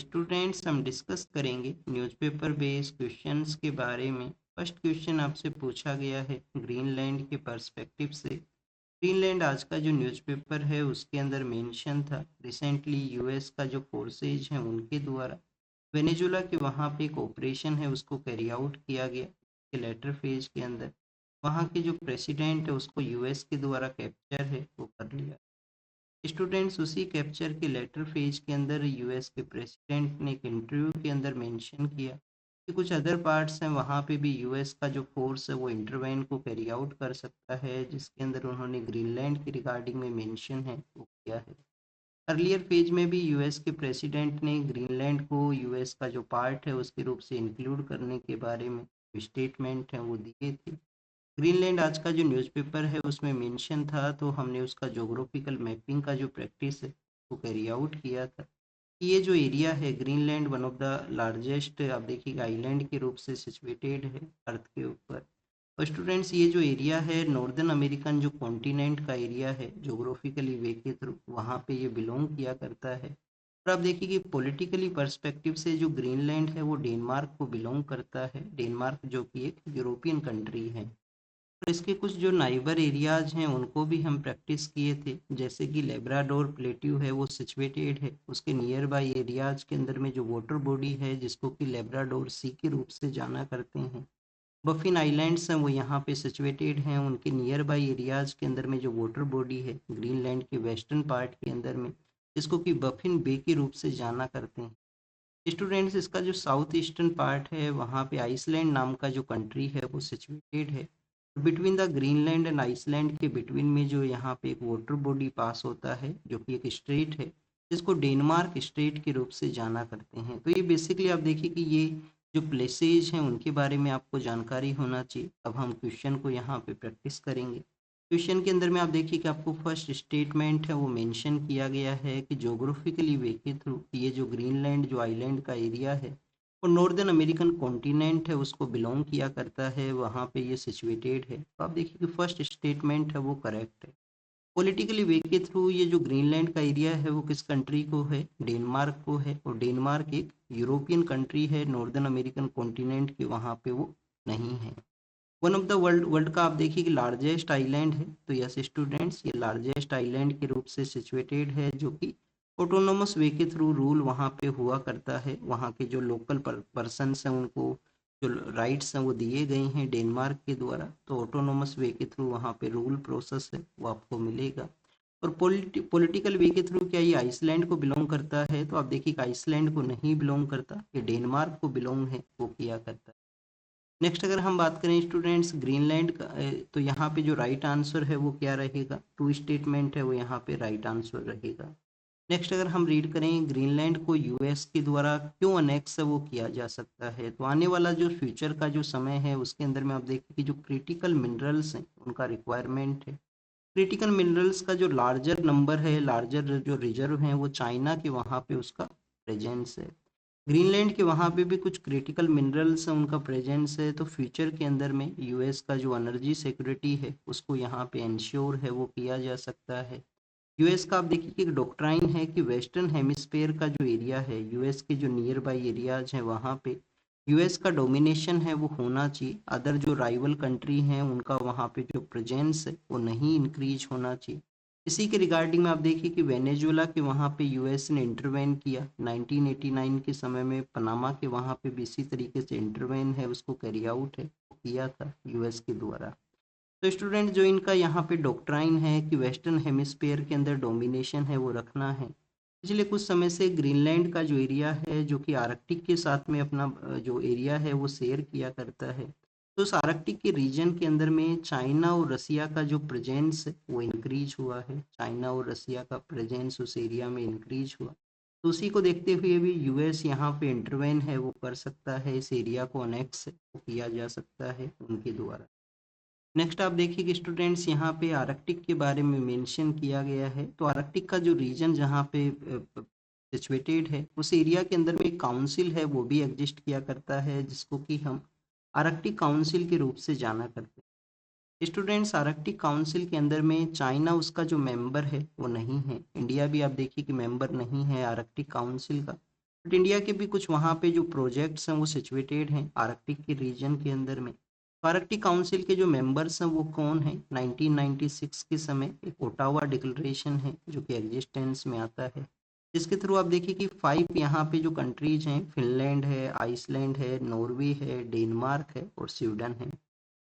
Students हम discuss करेंगे newspaper based questions के बारे में। फर्स्ट क्वेश्चन आपसे पूछा गया है ग्रीनलैंड के पर्सपेक्टिव से। ग्रीनलैंड आज का जो न्यूज़पेपर है उसके अंदर मेंशन था रिसेंटली यूएस का जो फोर्सेज हैं उनके द्वारा वेनेजुला के वहाँ पे एक ऑपरेशन है उसको कैरी आउट किया गया के लेटर फेज के अंदर। वहाँ के जो प्रेसिडेंट है उसको यूएस के द्वारा कैप्चर है वो कर लिया। स्टूडेंट्स उसी कैप्चर के लेटर फेज के अंदर यूएस के प्रेसिडेंट ने एक इंटरव्यू के अंदर मेंशन किया कि कुछ अदर पार्ट्स हैं वहाँ पे भी यूएस का जो फोर्स है वो इंटरवेन को कैरी आउट कर सकता है, जिसके अंदर उन्होंने ग्रीनलैंड के रिगार्डिंग में मेंशन है वो किया है। अर्लियर फेज में भी यूएस के प्रेसिडेंट ने ग्रीनलैंड को यूएस का जो पार्ट है उसके रूप से इंक्लूड करने के बारे में स्टेटमेंट है वो दिए थे। ग्रीनलैंड आज का जो न्यूज़पेपर है उसमें मेंशन था तो हमने उसका ज्योग्राफिकल मैपिंग का जो प्रैक्टिस है वो कैरी आउट किया था। ये जो एरिया है Greenland one of the largest आप देखिएगा आइलैंड के रूप से सिचुएटेड है अर्थ के ऊपर। और स्टूडेंट्स ये जो एरिया है नॉर्दर्न अमेरिकन जो कॉन्टिनेंट का एरिया है ज्योग्राफिकली वे के थ्रू वहाँ पे ये बिलोंग किया करता है। और आप देखिए कि पॉलिटिकली पर्सपेक्टिव से जो ग्रीनलैंड है वो डेनमार्क को बिलोंग करता है, डेनमार्क जो कि एक यूरोपियन कंट्री है। और इसके कुछ जो नाइबर एरियाज हैं उनको भी हम प्रैक्टिस किए थे, जैसे कि लेब्राडोर प्लेट्यू है वो सिचुएटेड है उसके नियर बाई एरियाज के अंदर में जो वाटर बॉडी है जिसको कि लेब्राडोर सी के रूप से जाना करते हैं। बफिन आइलैंड्स हैं वो यहाँ पे सिचुएटेड हैं, उनके नियर बाई एरियाज के अंदर में जो वाटर बॉडी है ग्रीनलैंड के वेस्टर्न पार्ट के अंदर में जिसको कि बफिन बे के रूप से जाना करते हैं। स्टूडेंट्स इसका जो साउथ ईस्टर्न पार्ट है वहाँ पे आइसलैंड नाम का जो कंट्री है वो सिचुएटेड है। Between the Greenland and Iceland के बिटवीन में जो यहाँ पे एक वाटर बॉडी पास होता है जो कि एक स्ट्रेट है जिसको डेनमार्क स्ट्रेट के रूप से जाना करते हैं। तो ये बेसिकली आप देखिए कि ये जो प्लेसेज हैं उनके बारे में आपको जानकारी होना चाहिए। अब हम क्वेश्चन को यहाँ पे प्रैक्टिस करेंगे। क्वेश्चन के अंदर में आप देखिए कि आपको फर्स्ट स्टेटमेंट है वो मेंशन किया गया है कि ज्योग्राफिकली वे के थ्रू ये जो ग्रीनलैंड जो आइलैंड का एरिया है वो नॉर्दर्न अमेरिकन कॉन्टिनेंट है उसको बिलोंग किया करता है, वहाँ पे ये सिचुएटेड है। तो आप देखिए कि फर्स्ट स्टेटमेंट है वो करेक्ट है। पॉलिटिकली वे के थ्रू ये जो ग्रीनलैंड का एरिया है वो किस कंट्री को है, डेनमार्क को है। और डेनमार्क एक यूरोपियन कंट्री है, नॉर्दर्न अमेरिकन कॉन्टिनेंट के वहाँ पे वो नहीं है। One of the world world का आप देखिए कि लार्जेस्ट आइलैंड है, तो यस स्टूडेंट्स ये लार्जेस्ट आइलैंड के रूप से सिचुएटेड है जो कि ऑटोनोमस वे के थ्रू रूल वहाँ पे हुआ करता है। वहाँ के जो लोकल पर्सनस हैं उनको जो राइट्स हैं वो दिए गए हैं डेनमार्क के द्वारा, तो ऑटोनोमस वे के थ्रू वहाँ पे रूल प्रोसेस है वो आपको मिलेगा। और पॉलिटिकल वे के थ्रू क्या ये आइसलैंड को बिलोंग करता है, तो आप देखिए कि आइसलैंड को नहीं बिलोंग करता, ये डेनमार्क को बिलोंग है वो किया करता है। नेक्स्ट अगर हम बात करें स्टूडेंट्स ग्रीनलैंड का, तो यहाँ पे जो राइट आंसर है वो क्या रहेगा, टू स्टेटमेंट है वो यहाँ पे राइट आंसर रहेगा। नेक्स्ट अगर हम रीड करें ग्रीनलैंड को यूएस के द्वारा क्यों अनेक्स है वो किया जा सकता है, तो आने वाला जो फ्यूचर का जो समय है उसके अंदर में आप देखिए कि जो क्रिटिकल मिनरल्स हैं उनका रिक्वायरमेंट है। क्रिटिकल मिनरल्स का जो लार्जर नंबर है, लार्जर जो रिजर्व हैं वो चाइना के वहाँ पे उसका प्रेजेंस है। ग्रीनलैंड के वहाँ पे भी कुछ क्रिटिकल मिनरल्स हैं उनका प्रेजेंस है, तो फ्यूचर के अंदर में यूएस का जो एनर्जी सिक्योरिटी है उसको यहाँ पे इंश्योर है वो किया जा सकता है। यूएस का आप देखिए कि एक डॉक्ट्राइन है कि वेस्टर्न हेमिस्फेयर का जो एरिया है यूएस के जो नियर बाई एरियाज हैं वहाँ पे यूएस का डोमिनेशन है वो होना चाहिए। अदर जो राइवल कंट्री हैं उनका वहाँ पे जो प्रेजेंस है वो नहीं इंक्रीज होना चाहिए। इसी के रिगार्डिंग में आप देखिए कि वेनेजुएला के वहाँ पे यूएस ने इंटरवेन किया 1989 के समय में, पनामा के वहाँ पे भी इसी तरीके से इंटरवेन है उसको कैरी आउट है किया था यूएस के द्वारा। तो स्टूडेंट जो इनका यहाँ पे डॉक्ट्राइन है कि वेस्टर्न हेमिस्फेयर के अंदर डोमिनेशन है वो रखना है। पिछले कुछ समय से ग्रीनलैंड का जो एरिया है जो कि आर्कटिक के साथ में अपना जो एरिया है वो शेयर किया करता है, तो उस आर्कटिक के रीजन के अंदर में चाइना और रसिया का जो प्रेजेंस है वो इंक्रीज हुआ है। चाइना और रसिया का प्रेजेंस उस एरिया में इंक्रीज हुआ, तो उसी को देखते हुए भी यूएस यहाँ पे इंटरवेन है वो कर सकता है, इस एरिया को अनेक्स किया जा सकता है उनके द्वारा। नेक्स्ट आप देखिए कि स्टूडेंट्स यहाँ पे आर्कटिक के बारे में मेंशन किया गया है, तो आर्कटिक का जो रीजन जहाँ पे सिचुएटेड है उस एरिया के अंदर में एक काउंसिल है वो भी एग्जिस्ट किया करता है जिसको कि हम आर्कटिक काउंसिल के रूप से जाना करते हैं। स्टूडेंट्स आर्कटिक काउंसिल के अंदर में चाइना उसका जो मेंबर है वो नहीं है, इंडिया भी आप देखिए कि मेंबर नहीं है आर्कटिक काउंसिल का। बट इंडिया के भी कुछ वहाँ पे जो प्रोजेक्ट्स हैं वो सिचुएटेड हैं आर्कटिक के रीजन के अंदर में। तो आर्कटिक काउंसिल के जो मेंबर्स हैं वो कौन हैं? 1996 के समय एक ओटावा डिक्लेरेशन है जो कि एग्जिस्टेंस में आता है, जिसके थ्रू आप देखिए कि 5 यहाँ पे जो कंट्रीज हैं, फिनलैंड है, आइसलैंड है, नॉर्वे है, डेनमार्क है और स्वीडन है।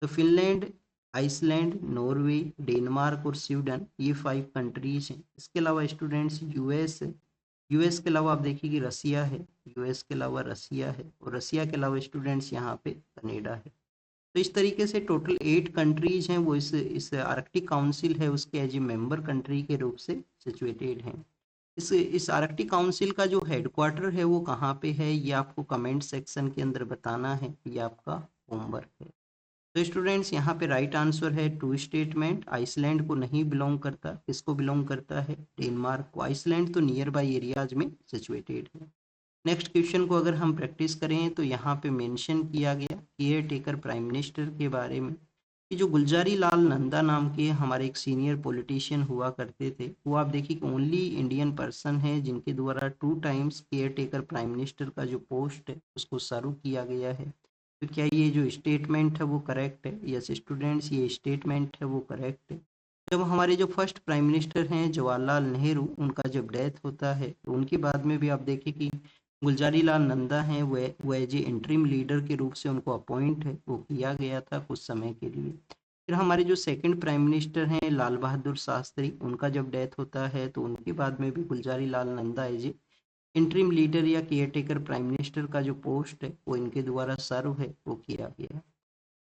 तो फिनलैंड, आइसलैंड, नॉर्वे, डेनमार्क और स्वीडन, ये 5 कंट्रीज हैं। इसके अलावा स्टूडेंट्स यूएस है, यूएस के अलावा आप देखिए कि रसिया है, यूएस के अलावा रसिया है और रसिया के अलावा स्टूडेंट्स यहाँ पे कनाडा है। तो इस तरीके से टोटल 8 कंट्रीज हैं वो इस आर्कटिक काउंसिल है उसके एज ए मेंबर कंट्री के रूप से सिचुएटेड हैं। इस आर्कटिक काउंसिल का जो हेडक्वार्टर है वो कहाँ पे है, ये आपको कमेंट सेक्शन के अंदर बताना है, ये आपका होमवर्क है। तो स्टूडेंट्स यहाँ पे राइट आंसर है टू स्टेटमेंट। आइसलैंड को नहीं बिलोंग करता, किसको बिलोंग करता है? डेनमार्क को। आइसलैंड तो नियर बाई एरियाज में सिचुएटेड है। नेक्स्ट क्वेश्चन को अगर हम प्रैक्टिस करें तो यहाँ पे मेंशन किया गया केयर टेकर प्राइम मिनिस्टर के बारे में कि जो गुलजारी लाल नंदा नाम के हमारे एक सीनियर पॉलिटिशियन हुआ करते थे, वो आप देखिए कि ओनली इंडियन पर्सन है जिनके द्वारा 2 times care taker prime minister का जो पोस्ट है उसको सर्व किया गया है। तो क्या ये जो स्टेटमेंट है वो करेक्ट है? यस स्टूडेंट्स, ये स्टेटमेंट है वो करेक्ट है। जब हमारे जो फर्स्ट प्राइम मिनिस्टर हैं जवाहरलाल नेहरू, उनका जब डेथ होता है तो उनके बाद में भी आप देखें कि गुलजारी लाल नंदा हैं वो एज ए इंटरिम लीडर के रूप से उनको अपॉइंट है वो किया गया था कुछ समय के लिए। फिर हमारे जो सेकंड प्राइम मिनिस्टर हैं लाल बहादुर शास्त्री, उनका जब डेथ होता है तो उनके बाद में भी Gulzari Lal Nanda as a interim leader या केयरटेकर प्राइम मिनिस्टर का जो पोस्ट है वो इनके द्वारा सर्व है वो किया गया।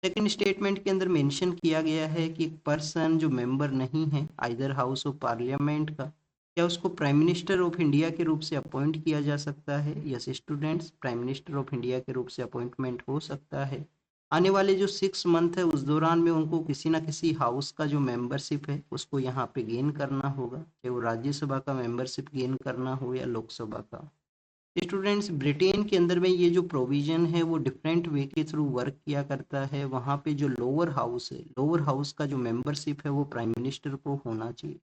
सेकंड स्टेटमेंट के अंदर मेंशन किया गया है कि एक पर्सन जो मेंबर नहीं है आइदर हाउस ऑफ पार्लियामेंट का, क्या उसको प्राइम मिनिस्टर ऑफ इंडिया के रूप से अपॉइंट किया जा सकता है? Yes students, prime minister of India के रूप से अपॉइंटमेंट हो सकता है। आने वाले जो 6 मंथ है उस दौरान में उनको किसी ना किसी हाउस का जो मेंबरशिप है उसको यहाँ पे गेन करना होगा, चाहे वो राज्यसभा का मेंबरशिप गेन करना हो या लोकसभा का। स्टूडेंट्स, ब्रिटेन के अंदर में ये जो प्रोविजन है वो डिफरेंट वे के थ्रू वर्क किया करता है। वहाँ पे जो लोअर हाउस है, लोअर हाउस का जो मेंबरशिप है वो प्राइम मिनिस्टर को होना चाहिए।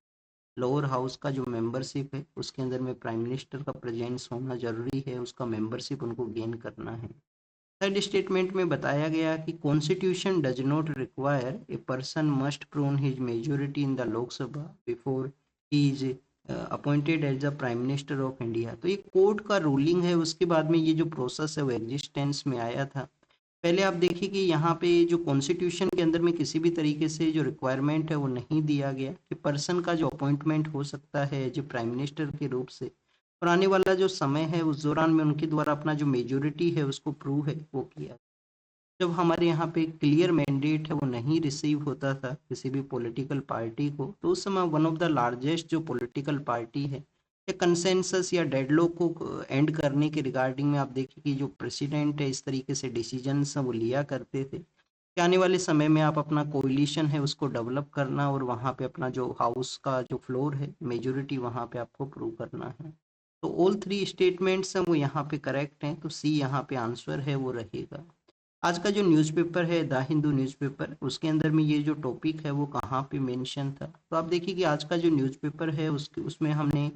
लोअर हाउस का जो मेंबरशिप है उसके अंदर में प्राइम मिनिस्टर का प्रेजेंस होना जरूरी है, उसका मेंबरशिप उनको गेन करना है। थर्ड स्टेटमेंट में बताया गया कि constitution does not require a person must prove his majority in the Lok Sabha before he is appointed as the prime minister of India. तो ये कोर्ट का रूलिंग है, उसके बाद में ये जो प्रोसेस है वो एग्जिस्टेंस में आया था। पहले आप देखिए कि यहाँ पे जो कॉन्स्टिट्यूशन के अंदर में किसी भी तरीके से जो रिक्वायरमेंट है वो नहीं दिया गया कि पर्सन का जो अपॉइंटमेंट हो सकता है एज ए प्राइम मिनिस्टर के रूप से, और आने वाला जो समय है उस दौरान में उनके द्वारा अपना जो मेजोरिटी है उसको प्रूव है वो किया। जब हमारे यहाँ पे क्लियर मैंडेट है वो नहीं रिसीव होता था किसी भी पॉलिटिकल पार्टी को, तो उस समय वन ऑफ द लार्जेस्ट जो पॉलिटिकल पार्टी है या कंसेंसस या डेडलॉक को एंड करने के रिगार्डिंग में आप देखिए कि जो प्रेसिडेंट है इस तरीके से डिसीजंस वो लिया करते थे कि आने वाले समय में आप अपना कोलिशन है उसको डेवलप करना और वहाँ पे अपना जो हाउस का जो फ्लोर है मेजोरिटी वहाँ पे आपको प्रूव करना है। तो ऑल 3 स्टेटमेंट्स हैं वो यहाँ पे करेक्ट हैं, तो सी यहाँ पे आंसर है वो रहेगा। आज का जो न्यूज़पेपर है द हिंदू न्यूज़पेपर, उसके अंदर में ये जो टॉपिक है वो कहाँ पे मेंशन था, तो आप देखिए कि आज का जो न्यूज़पेपर है उसमें हमने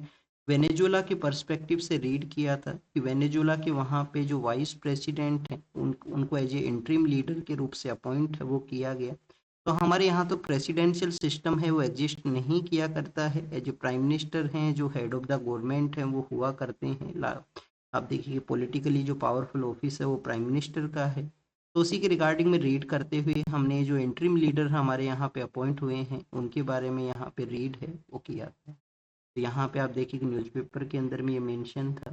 वेनेजुएला के पर्सपेक्टिव से रीड किया था कि वेनेजुएला के वहाँ पे जो वाइस प्रेसिडेंट हैं उनको एज ए इंटरिम लीडर के रूप से अपॉइंट वो किया गया। तो हमारे यहाँ तो प्रेसिडेंशियल सिस्टम है वो एग्जिस्ट नहीं किया करता है, एज ए प्राइम मिनिस्टर हैं जो हेड ऑफ द गवर्नमेंट हैं वो हुआ करते हैं। आप देखिए पॉलिटिकली जो पावरफुल ऑफिस है वो प्राइम मिनिस्टर का है। तो उसी के रिगार्डिंग में रीड करते हुए हमने जो इंटरिम लीडर हमारे यहाँ पे अपॉइंट हुए हैं उनके बारे में यहाँ पे रीड है वो किया था। तो यहाँ पे आप देखिए कि न्यूज़पेपर के अंदर में ये मेंशन था।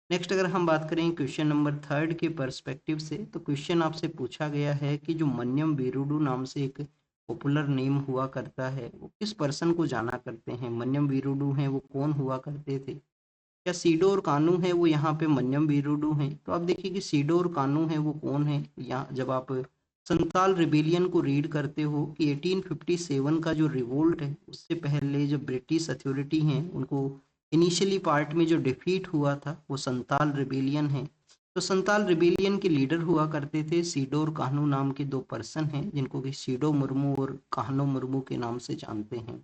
नेक्स्ट अगर हम बात करें क्वेश्चन नंबर 3 के पर्सपेक्टिव से, तो क्वेश्चन आपसे पूछा गया है कि जो मन्यम वीरुडू नाम से एक पॉपुलर नेम हुआ करता है वो किस पर्सन को जाना करते हैं? मन्यम वीरुडू हैं वो कौन हुआ करते थे? क्या सीडो और कानू है वो यहाँ पे मन्यम वीरुडू हैं? तो आप देखिए कि सीडो और कानू है वो कौन है। यहाँ जब आप संताल रिबेलियन को रीड करते हो कि 1857 का जो रिवोल्ट है उससे पहले जो ब्रिटिश अथॉरिटी हैं उनको इनिशियली पार्ट में जो डिफीट हुआ था वो संताल रिबेलियन है। तो संताल रिबेलियन के लीडर हुआ करते थे सीडो और कान्हू नाम के 2 पर्सन हैं जिनको कि सीडो मुर्मू और कान्हू मुर्मू के नाम से जानते हैं।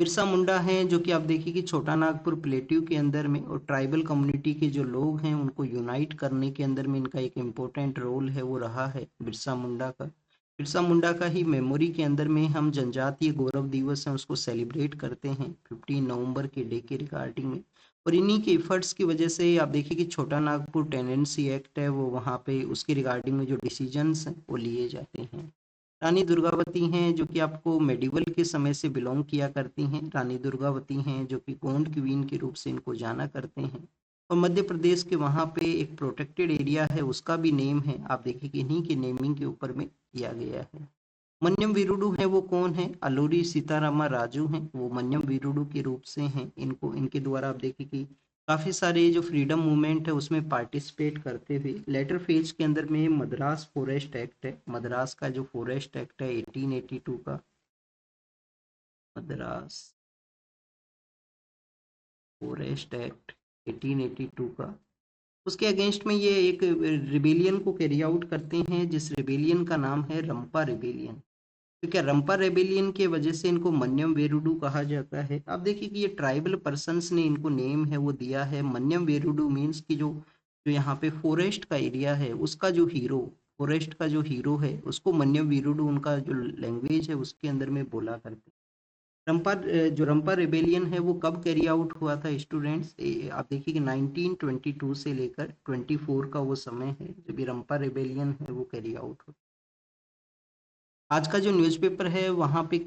बिरसा मुंडा हैं जो कि आप देखिए कि छोटा नागपुर प्लेट्यू के अंदर में और ट्राइबल कम्युनिटी के जो लोग हैं उनको यूनाइट करने के अंदर में इनका एक इम्पोर्टेंट रोल है वो रहा है बिरसा मुंडा का। बिरसा मुंडा का ही मेमोरी के अंदर में हम जनजातीय गौरव दिवस है उसको सेलिब्रेट करते हैं 15 नवंबर के डे के रिगार्डिंग में। और इन्हीं के एफर्ट्स की वजह से आप देखिए कि छोटा नागपुर टेनेंसी एक्ट है वो वहाँ पे उसके रिगार्डिंग में जो डिसीजंस हैं वो लिए जाते हैं। रानी दुर्गावती हैं जो कि आपको मेडिवल के समय से बिलोंग किया करती हैं। रानी दुर्गावती हैं जो कि गोंड क्वीन के रूप से इनको जाना करते हैं। और मध्य प्रदेश के वहाँ पे एक प्रोटेक्टेड एरिया है उसका भी नेम है आप देखिए कि इन्हीं के नेमिंग के ऊपर में किया गया है। मन्यम वीरुडू है वो कौन है? अलोरी सीतारामा राजू हैं वो मन्यम वीरुडू के रूप से हैं। इनको इनके द्वारा आप देखिए कि काफ़ी सारे जो फ्रीडम मूवमेंट है उसमें पार्टिसिपेट करते हुए लेटर फेज के अंदर में मद्रास फॉरेस्ट एक्ट है। मद्रास का जो फॉरेस्ट एक्ट है 1882 का, मद्रास फॉरेस्ट एक्ट 1882 का, उसके अगेंस्ट में ये एक रिबेलियन को कैरी आउट करते हैं जिस रिबेलियन का नाम है रंपा रिबेलियन। तो क्या रंपा रेबेलियन के वजह से इनको मन्यम वेरुडू कहा जाता है? आप देखिए कि ये ट्राइबल पर्सन्स ने इनको नेम है वो दिया है मन्यम वेरुडू मीन्स कि जो जो यहाँ पे फॉरेस्ट का एरिया है उसका जो हीरो, फॉरेस्ट का जो हीरो है उसको मन्यम वेरुडू उनका जो लैंग्वेज है उसके अंदर में बोला करते हैं। जो रंपा रेबेलियन है वो कब कैरी आउट हुआ था स्टूडेंट्स? आप देखिए कि 1922 से लेकर 24 का वो समय है जब ये रंपा रेबेलियन है वो कैरी आउट हुआ। आज का जो न्यूज़पेपर है वहाँ पे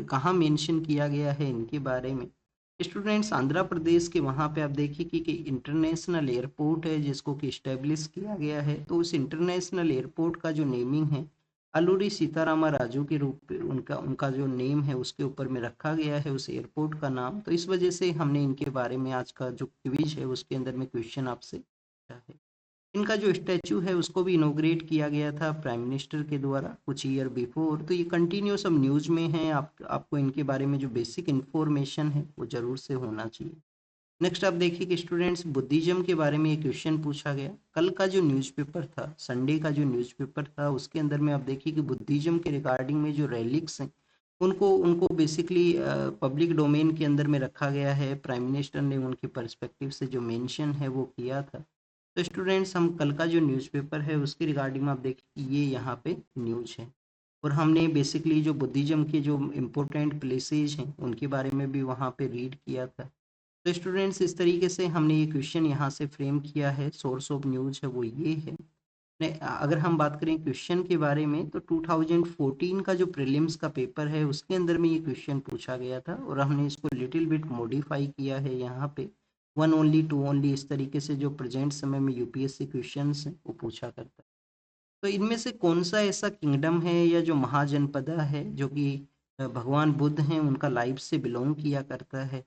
कहाँ मेंशन किया गया है इनके बारे में? स्टूडेंट्स आंध्र प्रदेश के वहाँ पे आप देखिए कि इंटरनेशनल एयरपोर्ट है जिसको कि इस्टेब्लिश किया गया है। तो उस इंटरनेशनल एयरपोर्ट का जो नेमिंग है अल्लूरी सीतारामा राजू के रूप पे उनका उनका जो नेम है उसके ऊपर में रखा गया है उस एयरपोर्ट का नाम। तो इस वजह से हमने इनके बारे में आज का जो क्विज है उसके अंदर में क्वेश्चन आपसे पूछा है। इनका जो स्टैचू है उसको भी इनॉग्रेट किया गया था प्राइम मिनिस्टर के द्वारा कुछ ईयर बिफोर। तो ये कंटिन्यूस अब न्यूज़ में है। आपको इनके बारे में जो बेसिक इन्फॉर्मेशन है वो जरूर से होना चाहिए। नेक्स्ट आप देखिए कि स्टूडेंट्स बुद्धिज्म के बारे में ये क्वेश्चन पूछा गया। कल का जो न्यूज़पेपर था, संडे का जो न्यूज़पेपर था उसके अंदर में आप देखिए कि बुद्धिज्म के रिगार्डिंग में जो रेलिक्स हैं उनको उनको बेसिकली पब्लिक डोमेन के अंदर में रखा गया है। प्राइम मिनिस्टर ने उनके पर्सपेक्टिव से जो मेंशन है वो किया था। तो स्टूडेंट्स हम कल का जो न्यूज़पेपर है उसके रिगार्डिंग में आप देखिए कि ये यहाँ पे न्यूज़ है। और हमने बेसिकली जो बुद्धिज्म के जो इम्पोर्टेंट प्लेसेज हैं उनके बारे में भी वहाँ पे रीड किया था। तो स्टूडेंट्स इस तरीके से हमने ये क्वेश्चन यहाँ से फ्रेम किया है। सोर्स ऑफ न्यूज़ है वो ये है। अगर हम बात करें क्वेश्चन के बारे में तो 2014 का जो प्रीलिम्स का पेपर है उसके अंदर में ये क्वेश्चन पूछा गया था और हमने इसको लिटिल बिट मॉडिफाई किया है यहाँ पे। वन ओनली टू ओनली इस तरीके से जो प्रेजेंट समय में यूपीएससी क्वेश्चंस हैं वो पूछा करता है। तो इनमें से कौन सा ऐसा किंगडम है या जो महाजनपदा है जो कि भगवान बुद्ध हैं उनका लाइफ से बिलोंग किया करता है?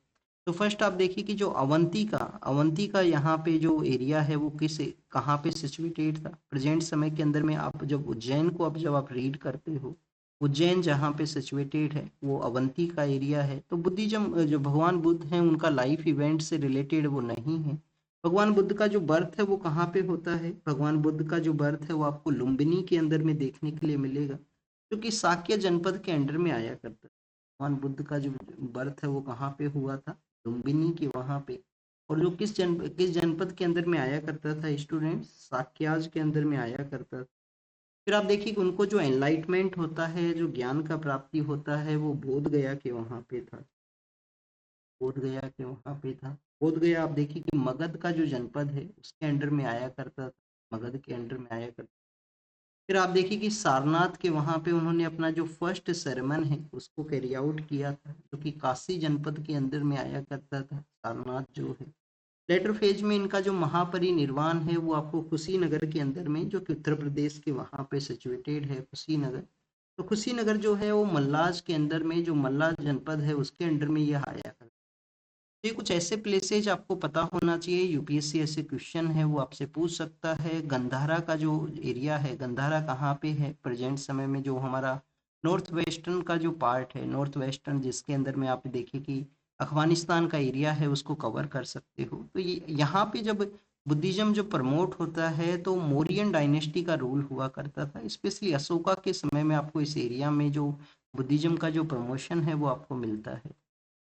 तो फर्स्ट आप देखिए कि जो अवंती का यहाँ पे जो एरिया है वो कहाँ पे सिचुएटेड था? प्रेजेंट समय के अंदर में आप जब उज्जैन को जब आप रीड करते हो, उज्जैन जहाँ पे सिचुएटेड है वो अवंती का एरिया है। तो बुद्धिज्म जो भगवान बुद्ध हैं उनका लाइफ इवेंट से रिलेटेड वो नहीं है। भगवान बुद्ध का जो बर्थ है वो कहाँ पे होता है? भगवान बुद्ध का जो बर्थ है वो आपको लुम्बिनी के अंदर में देखने के लिए मिलेगा जो कि साक्य जनपद के अंडर में आया करता है। भगवान बुद्ध का जो बर्थ है वो कहाँ पे हुआ था? लुम्बिनी के वहाँ पे। और जो किस जनपद के अंदर में आया करता था स्टूडेंट्स? साक्याज के अंदर में आया करता था। फिर आप देखिए कि उनको जो एनलाइटमेंट होता है जो ज्ञान का प्राप्ति होता है वो बोध गया के वहाँ पे था। बोध गया के वहाँ पे था। बोध गया आप देखिए कि मगध का जो जनपद है उसके अंडर में आया करता था। मगध के अंडर में आया करता। फिर आप देखिए कि सारनाथ के वहाँ पे उन्होंने अपना जो फर्स्ट सेरेमन है उसको कैरी आउट किया था जो कि काशी जनपद के अंदर में आया करता था सारनाथ जो है। लेटर फेज में इनका जो महापरिनिर्वाण है वो आपको कुशीनगर के अंदर में जो कि उत्तर प्रदेश के वहाँ पे सिचुएटेड है कुशीनगर। तो कुशीनगर जो है वो मल्लाज के अंदर में जो मल्ला जनपद है उसके अंडर में यह आया करता है। ये कुछ ऐसे प्लेसेज आपको पता होना चाहिए। यूपीएससी ऐसे क्वेश्चन है वो आपसे पूछ सकता है। गंधारा का जो एरिया है, गंधारा कहाँ पे है प्रेजेंट समय में? जो हमारा नॉर्थ वेस्टर्न का जो पार्ट है, नॉर्थ वेस्टर्न जिसके अंदर में आप देखिए कि अफगानिस्तान का एरिया है उसको कवर कर सकते हो। तो ये यहाँ पे जब बुद्धिज्म जो प्रमोट होता है तो मौर्यन डायनेस्टी का रूल हुआ करता था। स्पेशली अशोका के समय में आपको इस एरिया में जो बुद्धिज्म का जो प्रमोशन है वो आपको मिलता है।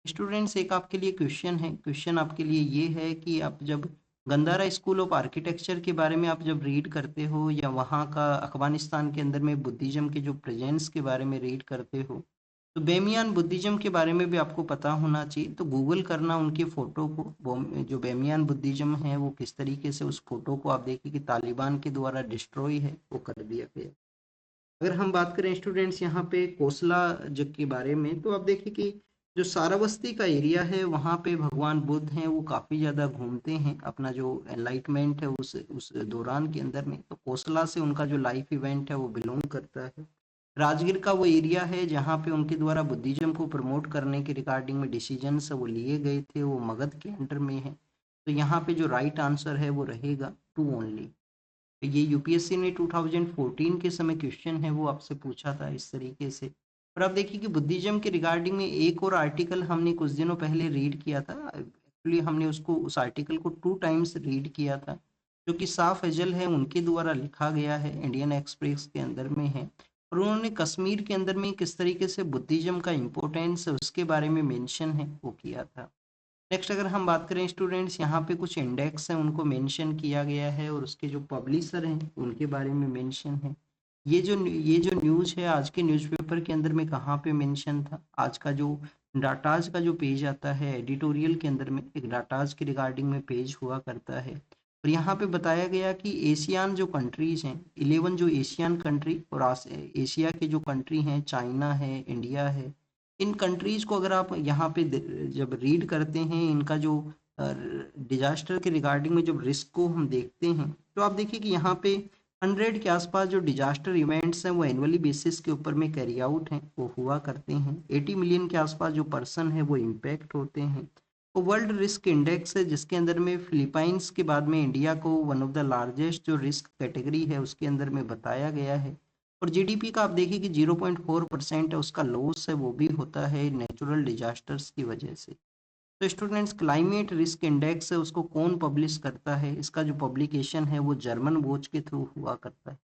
स्टूडेंट्स एक आपके लिए क्वेश्चन है, क्वेश्चन आपके लिए ये है कि आप जब गंधारा स्कूल ऑफ आर्किटेक्चर के बारे में आप जब रीड करते हो या वहाँ का अफगानिस्तान के अंदर में बुद्धिज्म के जो प्रेजेंस के बारे में रीड करते हो, तो बेमियान बुद्धिज्म के बारे में भी आपको पता होना चाहिए। तो गूगल करना उनकी फ़ोटो को, जो बेमियान बुद्धिज्म है वो किस तरीके से, उस फोटो को आप देखिए कि तालिबान के द्वारा डिस्ट्रॉय है, वो कर दिया गया। अगर हम बात करें स्टूडेंट्स यहाँ पे कोसला जग के बारे में, तो आप देखिए कि जो सारावस्ती का एरिया है वहाँ पे भगवान बुद्ध हैं, वो काफ़ी ज़्यादा घूमते हैं अपना जो एनलाइटमेंट है उस दौरान के अंदर में। तो कोसला से उनका जो लाइफ इवेंट है वो बिलोंग करता है। राजगीर का वो एरिया है जहाँ पे उनके द्वारा बुद्धिज्म को प्रमोट करने के रिगार्डिंग में डिसीजंस वो लिए गए थे, वो मगध के अंडर में है। तो यहाँ पे जो राइट आंसर है वो रहेगा 2 ओनली। ये यूपीएससी ने 2014 के समय क्वेश्चन है वो आपसे पूछा था इस तरीके से। और आप देखिए कि बुद्धिज्म के रिगार्डिंग में एक और आर्टिकल हमने कुछ दिनों पहले रीड किया था। एक्चुअली हमने उसको, उस आर्टिकल को 2 टाइम्स रीड किया था, जो कि साफ अजल है उनके द्वारा लिखा गया है, इंडियन एक्सप्रेस के अंदर में है। और उन्होंने कश्मीर के अंदर में किस तरीके से बुद्धिज्म का इम्पोर्टेंस है उसके बारे में मेंशन है वो किया था। नेक्स्ट अगर हम बात करें स्टूडेंट्स, यहाँ पे कुछ इंडेक्स हैं उनको मेंशन किया गया है और उसके जो पब्लिशर हैं उनके बारे में मेंशन है। ये जो न्यूज़ है आज के न्यूज़पेपर के अंदर में कहाँ पे मेंशन था, आज का जो डाटाज का जो पेज आता है एडिटोरियल के अंदर में, एक डाटाज के रिगार्डिंग में पेज हुआ करता है। और यहाँ पे बताया गया कि एशियान जो कंट्रीज हैं, 11 जो एशियन कंट्री और एशिया के जो कंट्री हैं, चाइना है, इंडिया है, इन कंट्रीज को अगर आप यहाँ पे जब रीड करते हैं, इनका जो डिजास्टर के रिगार्डिंग में जब रिस्क को हम देखते हैं, तो आप देखिए कि यहाँ पे 100 के आसपास जो डिजास्टर इवेंट्स हैं वो एनुअली बेसिस के ऊपर में कैरी आउट हैं, वो हुआ करते हैं। 80 मिलियन के आसपास जो पर्सन है वो इम्पैक्ट होते हैं। वो वर्ल्ड रिस्क इंडेक्स है जिसके अंदर में फिलीपाइंस के बाद में इंडिया को वन ऑफ द लार्जेस्ट जो रिस्क कैटेगरी है उसके अंदर में बताया गया है। और जीडीपी का आप देखिए कि 0.4% है उसका लॉस है, वो भी होता है नेचुरल डिजास्टर्स की वजह से। तो स्टूडेंट्स क्लाइमेट रिस्क इंडेक्स है उसको कौन पब्लिश करता है, इसका जो पब्लिकेशन है वो जर्मन वॉच के थ्रू हुआ करता है।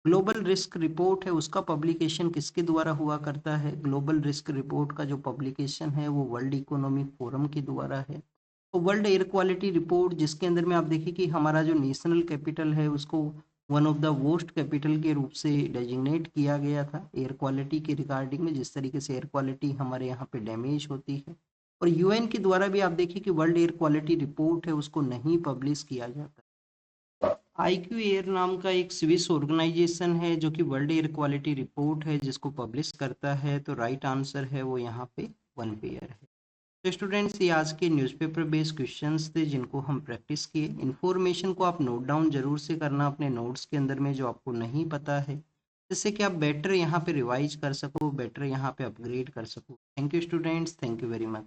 ग्लोबल रिस्क रिपोर्ट है उसका पब्लिकेशन किसके द्वारा हुआ करता है, ग्लोबल रिस्क रिपोर्ट का जो पब्लिकेशन है वो वर्ल्ड इकोनॉमिक फोरम के द्वारा है। तो वर्ल्ड एयर क्वालिटी रिपोर्ट जिसके अंदर में आप देखिए कि हमारा जो नेशनल कैपिटल है उसको one of the worst capital के रूप से डेजिग्नेट किया गया था एयर क्वालिटी के रिगार्डिंग में, जिस तरीके से एयर क्वालिटी हमारे यहाँ पे डैमेज होती है। और यूएन के द्वारा भी आप देखिए कि वर्ल्ड एयर क्वालिटी रिपोर्ट है उसको नहीं पब्लिश किया जाता। आईक्यू एयर नाम का एक स्विस ऑर्गेनाइजेशन है जो कि वर्ल्ड एयर क्वालिटी रिपोर्ट है जिसको पब्लिश करता है। तो राइट आंसर है वो यहाँ पे 1 पेयर है। तो स्टूडेंट्स ये आज के न्यूज़पेपर बेस्ड क्वेश्चंस थे जिनको हम प्रैक्टिस किए। इन्फॉर्मेशन को आप नोट डाउन जरूर से करना अपने नोट्स के अंदर में जो आपको नहीं पता है, जिससे कि आप बेटर यहाँ पे रिवाइज कर सको, बेटर यहाँ पे अपग्रेड कर सको। Thank you students, thank you very much.